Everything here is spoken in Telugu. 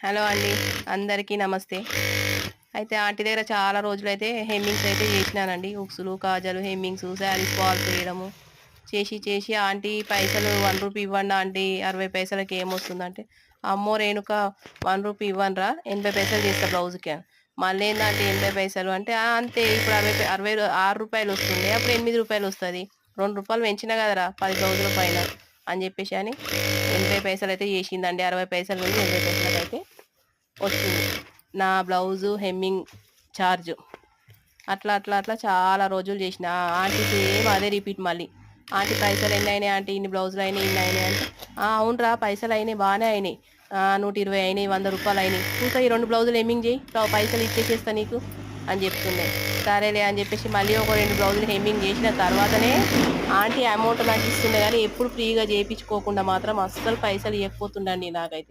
హలో అండి. అందరికీ నమస్తే. అయితే ఆంటీ దగ్గర చాలా రోజులైతే హెమ్మింగ్స్ అయితే చేసినానండి. ఉక్సులు, కాజాలు, హెమ్మింగ్స్, శారీస్ ఫాల్స్ వేయడము. చేసి ఆంటీ పైసలు రూ. 1 ఇవ్వండి ఆంటీ 60 పైసలకి ఏమొస్తుందంటే, అమ్మో రేణుక రూ. 1 ఇవ్వనురా 80 పైసలు చేస్తా బ్లౌజ్‌కి. మళ్ళేందంటే 80 పైసలు అంటే, అంతే ఇప్పుడు 6 వస్తుండే అప్పుడు రూ. 8 వస్తది. రూ. 2 పెంచినా కదరా 10 బ్లౌజుల పైన అని చెప్పేసి అని 80 పైసలయితే చేసిందండి. 60 పైసల నుండి 80 పైసలకైతే వచ్చింది. నా బ్లౌజు హెమ్మింగ్ చార్జ్. అట్లా చాలా రోజులు చేసిన. ఆంటీ సేమ్ అదే రిపీట్ మళ్ళీ. ఆంటీ పైసలెన్నయినాయి ఆంటీ? ఇన్ని బ్లౌజులయినాయి, ఇన్నయినాయి అంటే, అవునురా పైసలయినాయి బానే అయినాయి. 120 అయినాయి, రూ. 100 అయినాయి. ఇంకా ఈ 2 బ్లౌజులు హెమ్మింగ్ చెయ్యి. పైసలు ఇచ్చేసేస్తా నీకు అని చెప్తుండే. సరేలే అని చెప్పేసి మళ్ళీ ఒక 2 బ్లౌజులు హెమ్మింగ్ చేసిన తర్వాతనే ఆంటీ అమౌంట్ నాకిస్తుండే గానీ, ఎప్పుడు ఫ్రీగా చేపిచ్చుకోకుండా మాత్రం అస్సలు పైసలు ఇయ్యకపోతుండండి నాకైతే.